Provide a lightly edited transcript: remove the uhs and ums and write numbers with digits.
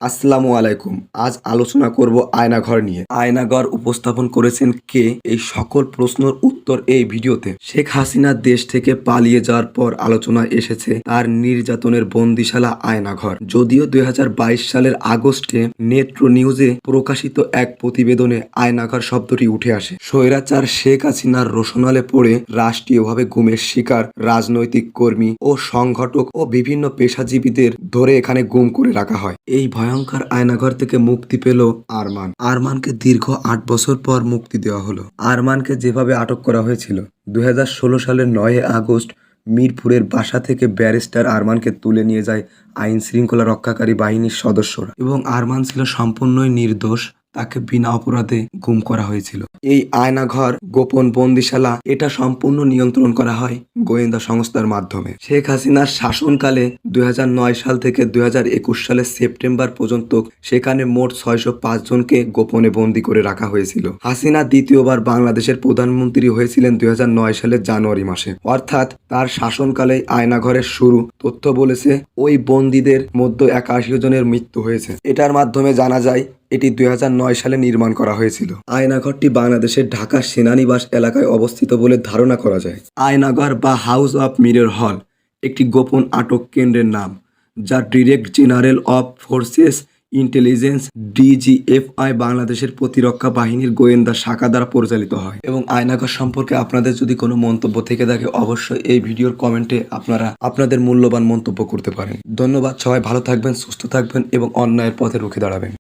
আসসালামু আলাইকুম। আজ আলোচনা করব আয়নাঘর নিয়ে। আয়নাঘর উপস্থাপন করেছেন কে? এই সকল প্রশ্নের উত্তর এই ভিডিওতে। শেখ হাসিনা দেশ থেকে পালিয়ে যাওয়ার পর আলোচনায় এসেছে তার নির্যাতনের বন্দিশালা আয়নাঘর। যদিও 2022 সালের আগস্টে নেত্র নিউজে প্রকাশিত এক প্রতিবেদনে আয়নাঘর শব্দটি উঠে আসে। স্বৈরাচার শেখ হাসিনার রোশনালে পড়ে রাষ্ট্রীয়ভাবে গুমের শিকার রাজনৈতিক কর্মী ও সংগঠক ও বিভিন্ন পেশাজীবীদের ধরে এখানে গুম করে রাখা হয়। এই ভয়ঙ্কর আয়নাঘর থেকে মুক্তি পেল আরমান। আরমানকে দীর্ঘ 8 বছর পর মুক্তি দেওয়া হলো। আরমানকে যেভাবে আটক করা হয়েছিল 2016 সালের 9 আগস্ট মিরপুরের বাসা থেকে ব্যারিস্টার আরমানকে তুলে নিয়ে যায় আইন শৃঙ্খলা রক্ষাকারী বাহিনীর সদস্যরা এবং আরমান ছিল সম্পূর্ণই নির্দোষ। তাকে বিনা অপরাধে গুম করা হয়েছিল। এই আয়নাঘর গোপন বন্দিশালা এটা সম্পূর্ণ নিয়ন্ত্রণ করা হয় গোয়েন্দা সংস্থার মাধ্যমে। শেখ হাসিনার শাসনকালে 2009 সাল থেকে 2021 সালের সেপ্টেম্বর পর্যন্ত সেখানে মোট 605 জনকে গোপনে বন্দী করে রাখা হয়েছিল। হাসিনা দ্বিতীয়বার বাংলাদেশের প্রধানমন্ত্রী হয়েছিলেন 2009 সালের জানুয়ারি মাসে, অর্থাৎ তার শাসনকালে আয়নাঘরের শুরু। তথ্য বলেছে ওই বন্দীদের মধ্যে 81 জনের মৃত্যু হয়েছে। এটার মাধ্যমে জানা যায় এটি 2009 সালে নির্মাণ করা হয়েছিল। আয়নাঘরটি বাংলাদেশের ঢাকা সেনানিবাস এলাকায় অবস্থিত বলে ধারণা করা যায়। আয়নাঘর বা হাউস অফ মিরর হল একটি গোপন আটক কেন্দ্রের নাম, যা director general of forces intelligence DGFI বাংলাদেশের প্রতিরক্ষা বাহিনীর গোয়েন্দা শাখা দ্বারা পরিচালিত হয়। এবং আয়নাঘর সম্পর্কে আপনাদের যদি কোনো মন্তব্য থেকে থাকে অবশ্যই এই ভিডিওর কমেন্টে আপনারা আপনাদের মূল্যবান মন্তব্য করতে পারেন। ধন্যবাদ। সবাই ভালো থাকবেন, সুস্থ থাকবেন এবং অন্যায়ের পথে রুখে দাঁড়াবেন।